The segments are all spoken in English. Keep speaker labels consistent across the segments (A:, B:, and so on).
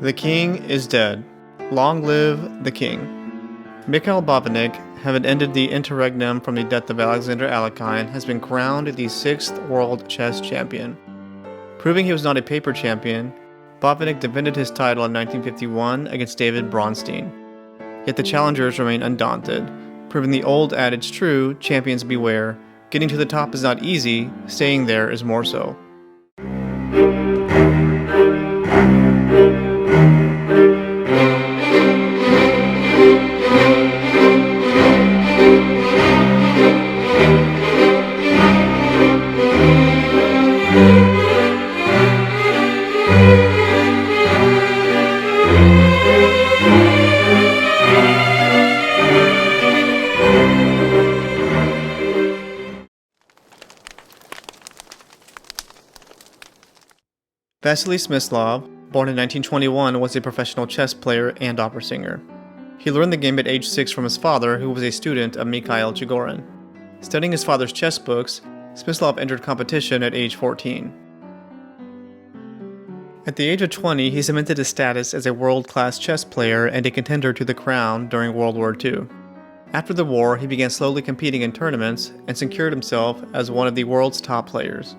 A: The king is dead. Long live the king. Mikhail Babanik, having ended the interregnum from the death of Alexander Alekhine, has been crowned the 6th world chess champion. Proving he was not a paper champion, Babanik defended his title in 1951 against David Bronstein. Yet the challengers remain undaunted, proving the old adage true, champions beware. Getting to the top is not easy, staying there is more so. Vasily Smyslov, born in 1921, was a professional chess player and opera singer. He learned the game at age 6 from his father, who was a student of Mikhail Chigorin. Studying his father's chess books, Smyslov entered competition at age 14. At the age of 20, he cemented his status as a world-class chess player and a contender to the crown during World War II. After the war, he began slowly competing in tournaments and secured himself as one of the world's top players.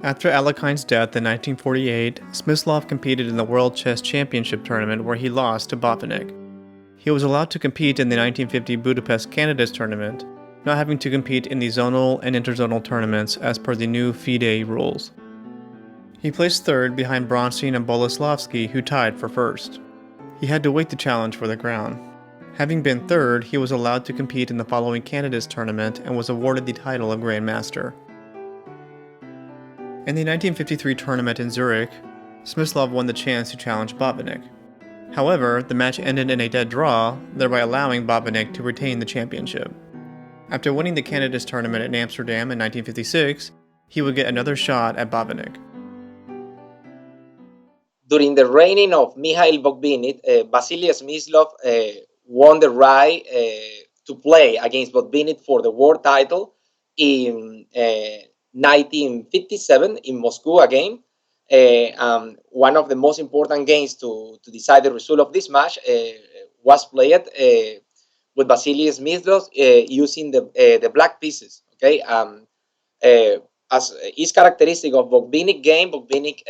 A: After Alekhine's death in 1948, Smyslov competed in the World Chess Championship tournament where he lost to Babanik. He was allowed to compete in the 1950 Budapest Candidates tournament, not having to compete in the zonal and interzonal tournaments as per the new FIDE rules. He placed third behind Bronstein and Boleslavsky, who tied for first. He had to wait to challenge for the crown. Having been third, he was allowed to compete in the following Candidates tournament and was awarded the title of Grandmaster. In the 1953 tournament in Zurich, Smyslov won the chance to challenge Babanik. However, the match ended in a dead draw, thereby allowing Babanik to retain the championship. After winning the Candidates tournament in Amsterdam in 1956, he would get another shot at Babanik.
B: During the reign of Mikhail Botvinnik, Vasily Smyslov won the right to play against Botvinnik for the world title in 1957 in Moscow again. One of the most important games to decide the result of this match was played with Vasily Smyslov using the black pieces. Okay, as is characteristic of Botvinnik game, Botvinnik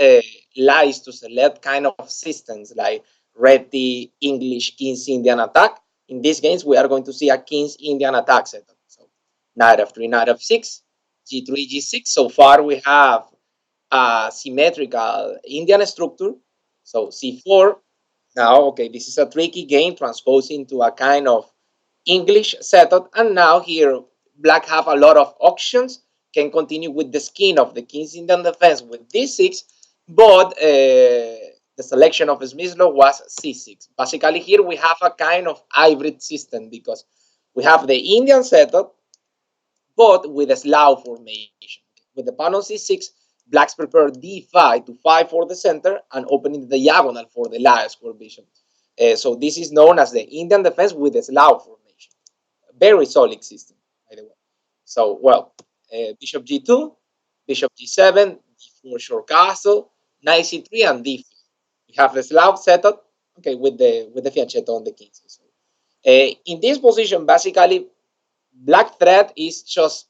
B: likes to select kind of systems like Red T, English, King's Indian attack. In these games, we are going to see a King's Indian attack setup. So knight f3, knight f6, g3, g6. So far, we have a symmetrical Indian structure. So c4. Now, okay, this is a tricky game transposing to a kind of English setup. And now here, black have a lot of options, can continue with the skin of the King's Indian defense with d6, but the selection of Smyslov was c6. Basically, here we have a kind of hybrid system because we have the Indian setup, but with a Slav formation. With the pawn on c6, blacks prepare d5 to fight for the center and opening the diagonal for the last square bishop. So this is known as the Indian defense with the Slav formation. Very solid system, by the way. So, well, bishop g2, bishop g7, d4 short castle, knight c3, and d4. We have the Slav setup, okay, with the fianchetto on the king. So, in this position, basically, black threat is just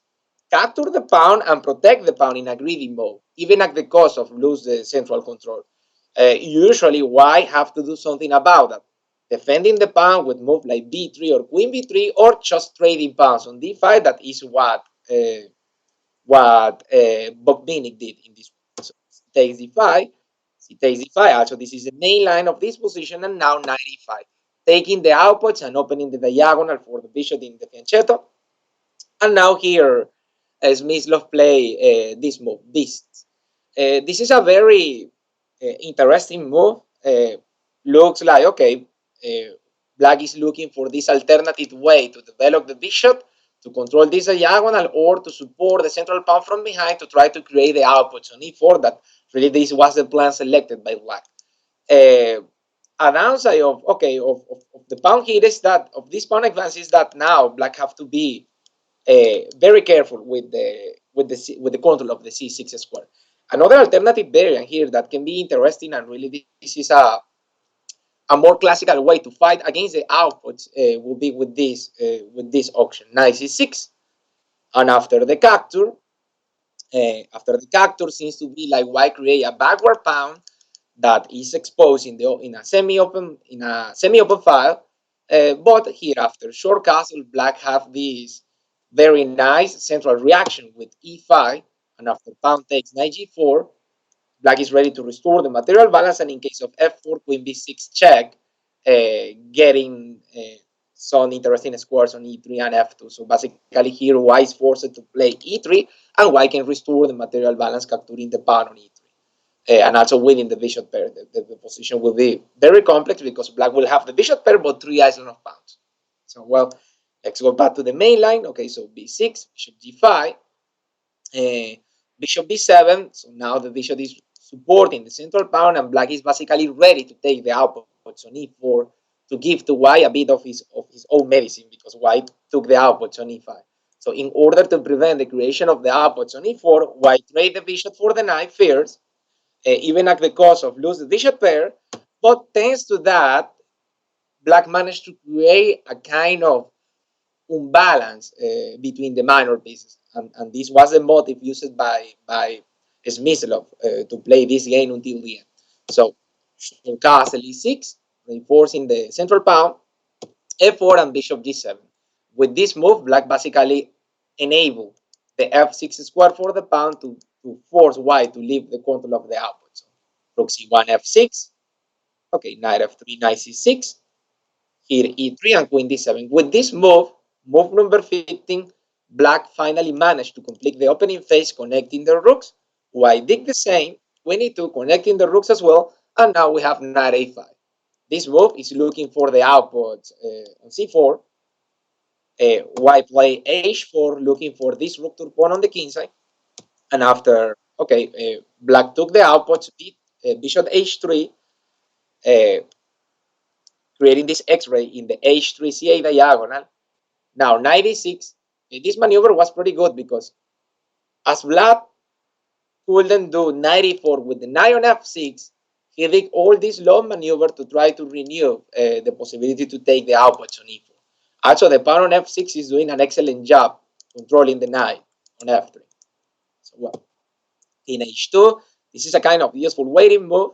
B: capture the pawn and protect the pawn in a greedy mode, even at the cost of lose the central control. Usually, white have to do something about that. Defending the pawn with move like b3 or queen b3, or just trading pawns on d5. That is what Botvinnik did in this one. So takes d5, he takes d5. Also, this is the main line of this position, and now knight e5, taking the outputs and opening the diagonal for the bishop in the fianchetto. And now here, Smyslov play this move. This is a very interesting move. Looks like, okay, black is looking for this alternative way to develop the bishop, to control this diagonal, or to support the central pawn from behind to try to create the outputs on e4. That really this was the plan selected by black. A downside of the pawn here is that of this pawn advance is that now black have to be very careful with the control of the c6 square. Another alternative variant here that can be interesting, and really this is a a more classical way to fight against the outputs will be with this auction. Knight c6, and after the capture seems to be like white create a backward pawn that is exposed in a semi-open file. But here after short castle, black have this very nice central reaction with e5, and after pawn takes knight g4, black is ready to restore the material balance, and in case of f4, queen b6 check, getting some interesting squares on e3 and f2. So basically here white is forced to play e3, and white can restore the material balance capturing the pawn on e3. And also winning the bishop pair. The position will be very complex because black will have the bishop pair but 3 island of pawns. So well, let's go back to the main line. Okay, so b6, bishop g5, bishop b7. So now the bishop is supporting the central pawn, and black is basically ready to take the outputs on e4 to give to white a bit of his own medicine, because white took the outputs on e5. So in order to prevent the creation of the outputs on e4, white trade the bishop for the knight first, even at the cost of lose the bishop pair. But thanks to that, black managed to create a kind of imbalance between the minor pieces, and this was the motive used by Smyslov to play this game until the end. So castle e6, reinforcing the central pawn, f4 and bishop g7. With this move, black basically enable the f6 square for the pawn to force white to leave the control of the output. So rook c1, f6, okay, knight f3, knight c6, here e3 and queen d7. With this move number 15, black finally managed to complete the opening phase connecting the rooks. White did the same, queen e2 connecting the rooks as well, and now we have knight a5. This move is looking for the output on c4. White play h4, looking for this rook to pawn on the king side. And after, okay, black took the outputs, bishop h3, uh, creating this x-ray in the h3 ca diagonal. Now, 96, this maneuver was pretty good because as black couldn't do 94 with the knight on f6, he did all this long maneuver to try to renew the possibility to take the outputs on e4. Also, the pawn on f6 is doing an excellent job controlling the knight on f3. So, well, in h2, this is a kind of useful waiting move.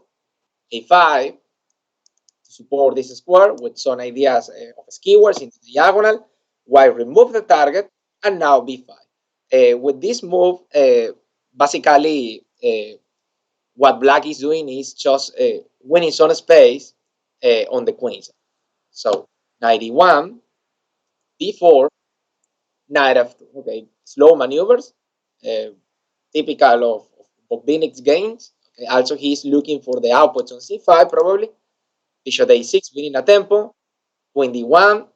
B: a5 to support this square with some ideas of skewers in the diagonal, while remove the target, and now b5. With this move, basically, what black is doing is just winning some space on the queens. So 91, b4, knight f2. Okay, slow maneuvers, uh, typical of Bobinnik's games. Okay, also, he's looking for the outputs on c5 probably. Bishop a6, winning a tempo. Queen d1,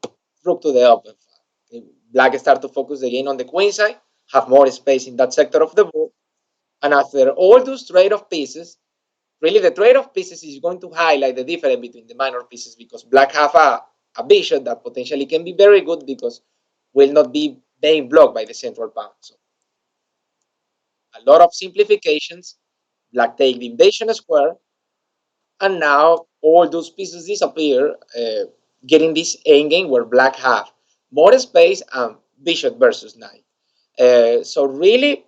B: rook to the open file. Okay, black start to focus again on the queen side, have more space in that sector of the board. And after all those trade-off pieces, really the trade-off pieces is going to highlight the difference between the minor pieces, because black have a bishop that potentially can be very good because will not be being blocked by the central pawn. So a lot of simplifications. Black take the invasion square, and now all those pieces disappear, getting this endgame where black have more space and bishop versus knight. So really,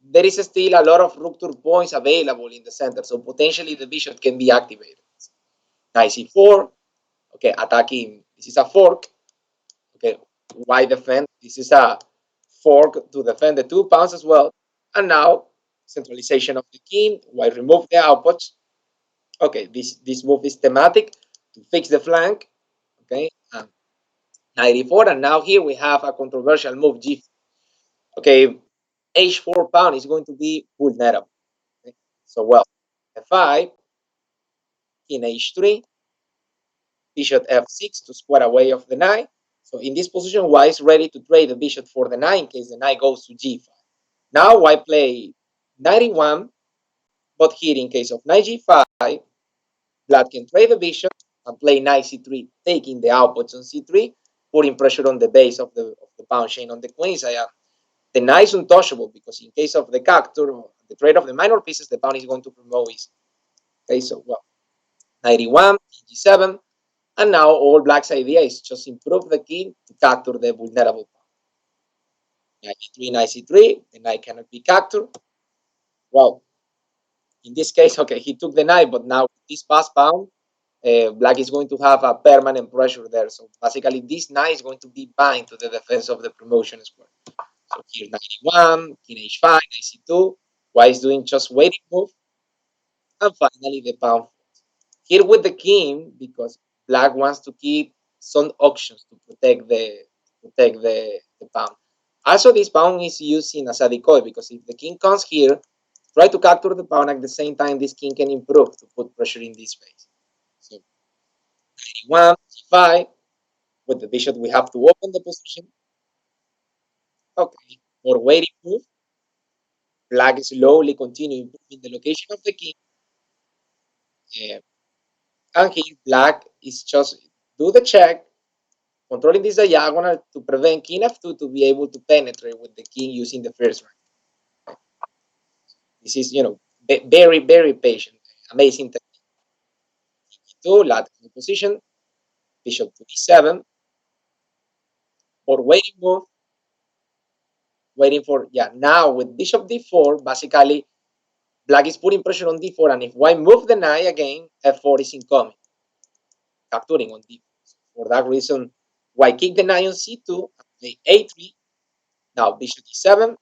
B: there is still a lot of rook to points available in the center, so potentially the bishop can be activated. Knight c4, okay, attacking, this is a fork, okay, white defend, this is a fork to defend the 2 pawns as well, and now centralization of the king, white remove the outputs. Okay, this move is thematic to fix the flank. Okay, 94, and now here we have a controversial move g. Okay, h4 pawn is going to be vulnerable. Okay? So well, f5, king h3, bishop f6 to square away of the knight. So in this position, white is ready to trade the bishop for the knight in case the knight goes to g5. Now white play 91, but here in case of knight g5, black can trade the bishop and play knight c3, taking the outputs on c3, putting pressure on the base of the pawn chain on the queen side. The knight is untouchable because in case of the capture or the trade of the minor pieces, the pawn is going to promote easy. Okay, so well, 91, g7, And now all Black's idea is just improve the king to capture the vulnerable pawn. Knight e3, knight c3, the knight cannot be captured. Well, in this case, okay, he took the knight, but now this pass pawn, Black is going to have a permanent pressure there. So basically, this knight is going to be bind to the defense of the promotion square. So here, knight e1, king h5, knight c2. White is doing just waiting move, and finally the pawn. Here with the king, because Black wants to keep some options to protect the pawn. Also, this pawn is using as a decoy because if the king comes here, try to capture the pawn at the same time, this king can improve to put pressure in this space. So 91, c5. With the bishop, we have to open the position. Okay, for waiting move, Black slowly continue improving the location of the king. And here, Black is just do the check, controlling this diagonal to prevent king f2 to be able to penetrate with the king using the first rank. This is, very, very patient, amazing technique. King e2, lateral position, bishop to d7, for waiting move, waiting for, now with bishop d4, basically, Black is putting pressure on d4, and if white move the knight again, f4 is incoming, capturing on d4. So for that reason, white kick the knight on c2, play a3, now bishop d7,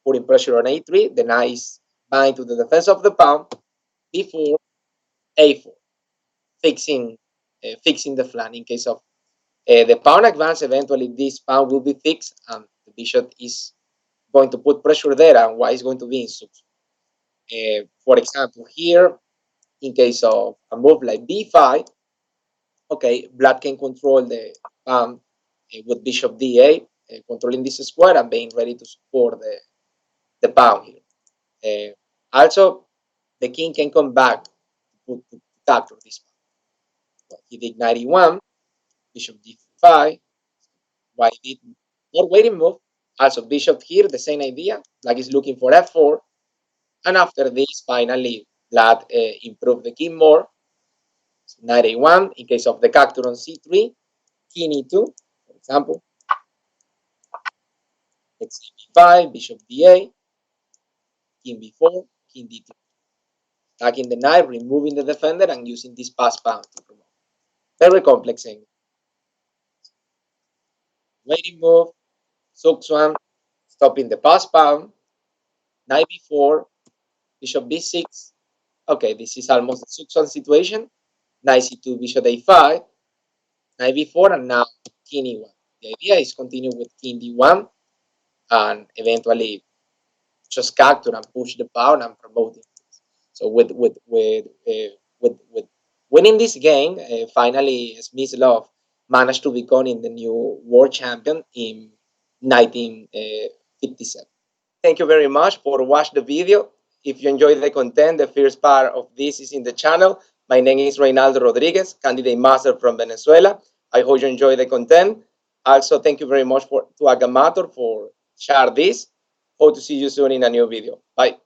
B: putting pressure on a3, the knight is bind to the defense of the pawn, b4, a4, fixing the flank in case of the pawn advance. Eventually, this pawn will be fixed, and the bishop is going to put pressure there, and white is going to be in subs. For example, here, in case of a move like b5, okay, Black can control the pawn with bishop d8, controlling this square and being ready to support the pawn here. Also, the king can come back to capture this pawn. Well, he did 91, bishop d5, white did more waiting move. Also, bishop here, the same idea. Black is looking for f4. And after this, finally, Black improved the king more. So knight a1, in case of the capture on c3, king e2, for example. Let's say b5, bishop d8, king b4, king d2. Attacking the knight, removing the defender, and using this pass pawn to promote. Very complex thing. Waiting move, sux one, stopping the pass pawn, knight b4, bishop b6. Okay, this is almost a sux one situation. Knight c2, bishop a5, knight b4, and now king e1. The idea is continue with king d1 and eventually just capture and push the pawn and promote it. So with winning this game, finally Smyslov managed to become the new world champion in 1957. Thank you very much for watching the video. If you enjoyed the content, the first part of this is in the channel. My name is Reinaldo Rodríguez, candidate master from Venezuela. I hope you enjoy the content. Also, thank you very much to Agamator for share this. Hope to see you soon in a new video. Bye.